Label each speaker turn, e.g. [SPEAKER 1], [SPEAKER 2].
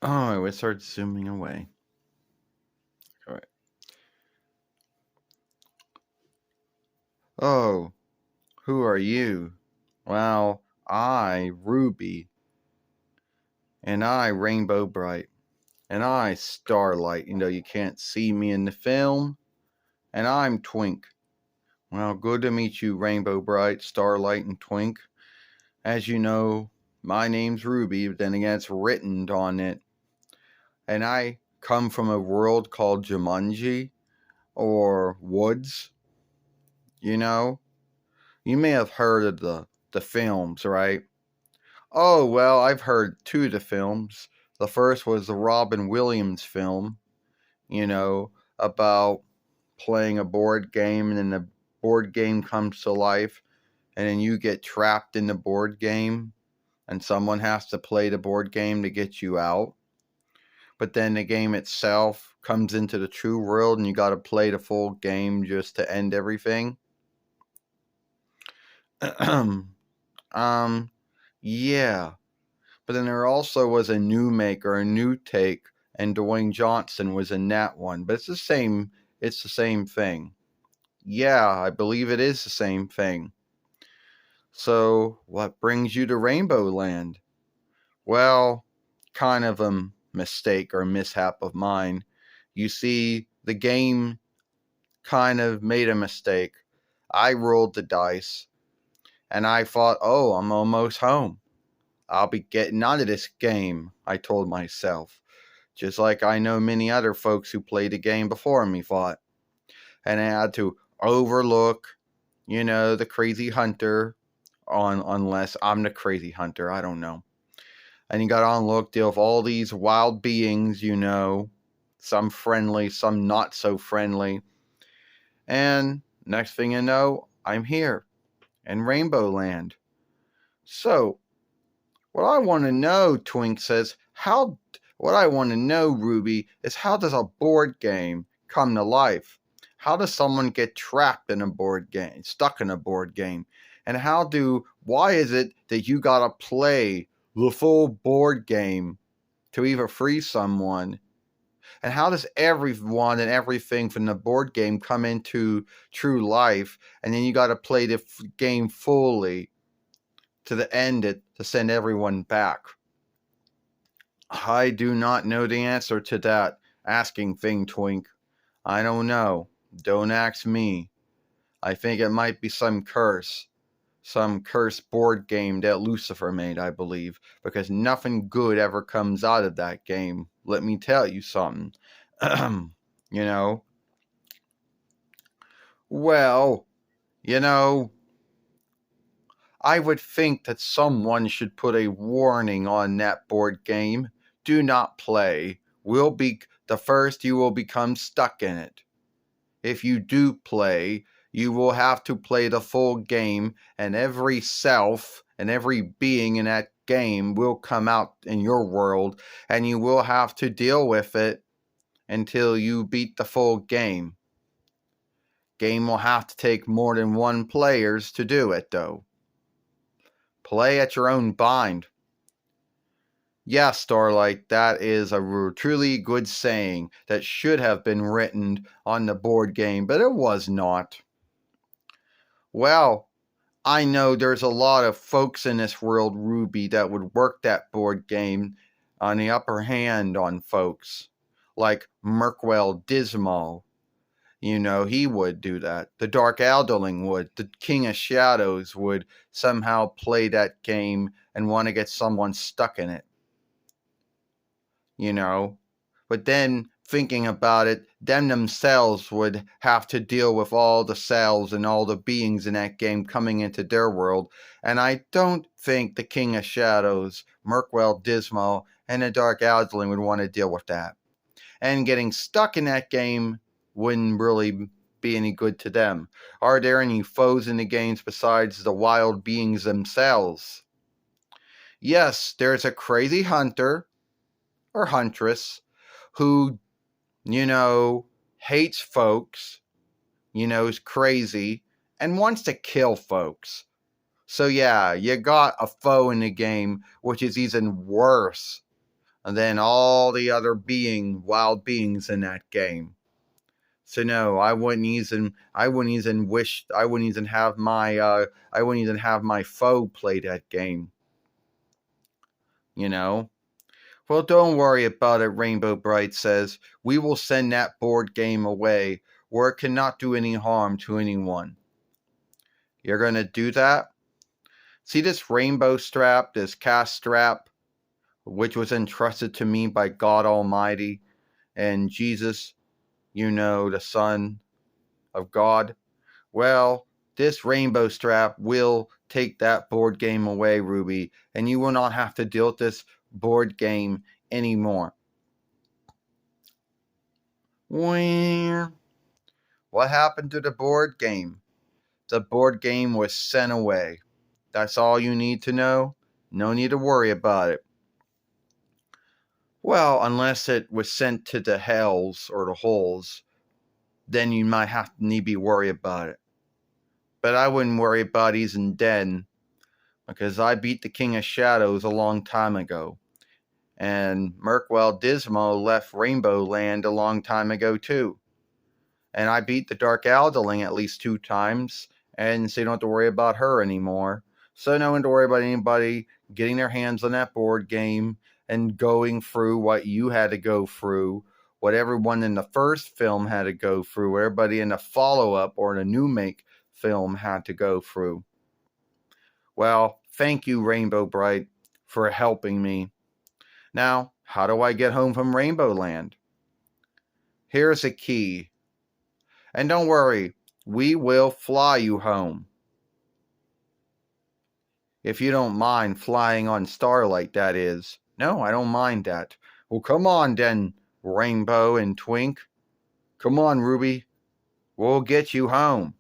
[SPEAKER 1] Oh, it would start zooming away. All right. Oh, who are you? Well, I, Ruby, and I, Rainbow Bright, and I, Starlight, you can't see me in the film, and I'm Twink. Well, good to meet you, Rainbow Bright, Starlight, and Twink. As you know, my name's Ruby, but then again, it's written on it. And I come from a world called Jumanji, or Woods, you know? You may have heard of the films, right? Oh, well, I've heard two of the films. The first was the Robin Williams film, about playing a board game and then the board game comes to life and then you get trapped in the board game and someone has to play the board game to get you out. But then the game itself comes into the true world and you got to play the full game just to end everything. um, yeah. But then there also was a new maker, a new take, and Dwayne Johnson was in that one. But it's the same. It's the same thing. Yeah, I believe it is the same thing. So, what brings you to Rainbow Land? Well, kind of a mistake or mishap of mine. You see, the game kind of made a mistake. I rolled the dice and I thought, oh, I'm almost home. I'll be getting out of this game, I told myself. Just like I know many other folks who played the game before me thought. And I had to overlook, the crazy hunter unless I'm the crazy hunter, I don't know. And you got on look, deal with all these wild beings, some friendly, some not so friendly. And next thing you know, I'm here in Rainbow Land. So, what I want to know, Twink says, what I want to know, Ruby, is how does a board game come to life? How does someone get trapped in a board game, stuck in a board game? And why is it that you gotta play the full board game to either free someone? And how does everyone and everything from the board game come into true life? And then you gotta play the game fully to the end it to send everyone back. I do not know the answer to that asking thing, Twink. I don't know. Don't ask me. I think it might be some cursed board game that Lucifer made, I believe, because nothing good ever comes out of that game. Let me tell you something. you know? Well, you know, I would think that someone should put a warning on that board game. Do not play. Will be the first you will become stuck in it. If you do play, you will have to play the full game, and every self and every being in that game will come out in your world, and you will have to deal with it until you beat the full game. Game will have to take more than one players to do it, though. Play at your own bind. Yeah, Starlight, that is a truly good saying that should have been written on the board game, but it was not. Well, I know there's a lot of folks in this world, Ruby, that would work that board game on the upper hand on folks. Like Merkwell Dismal. He would do that. The Dark Alderling would. The King of Shadows would somehow play that game and want to get someone stuck in it. But then thinking about it, them themselves would have to deal with all the cells and all the beings in that game coming into their world. And I don't think the King of Shadows, Merkwell Dismal, and the Dark Alderling would want to deal with that. And getting stuck in that game wouldn't really be any good to them. Are there any foes in the games besides the wild beings themselves? Yes, there's a crazy hunter or huntress who, hates folks, is crazy, and wants to kill folks. So, yeah, you got a foe in the game, which is even worse than all the other wild beings in that game. So no, I wouldn't even have my foe play that game. You know? Well, don't worry about it, Rainbow Brite says. We will send that board game away where it cannot do any harm to anyone. You're going to do that? See this rainbow strap, this cast strap, which was entrusted to me by God Almighty and Jesus, the Son of God? Well, this rainbow strap will take that board game away, Ruby, and you will not have to deal with this board game anymore. What happened to the board game? The board game was sent away. That's all you need to know. No need to worry about it. Well, unless it was sent to the hells or the holes, then you might need to be worried about it. But I wouldn't worry about even then, because I beat the King of Shadows a long time ago. And Merkwell Dismo left Rainbow Land a long time ago too. And I beat the Dark Alderling at least 2 times, and so you don't have to worry about her anymore. So no one to worry about anybody getting their hands on that board game and going through what you had to go through, what everyone in the first film had to go through, what everybody in the follow-up or the new make film had to go through. Well, thank you, Rainbow Brite, for helping me. Now, how do I get home from Rainbow Land? Here's a key. And don't worry, we will fly you home. If you don't mind flying on starlight, that is. No, I don't mind that. Well, come on then, Rainbow and Twink. Come on, Ruby. We'll get you home.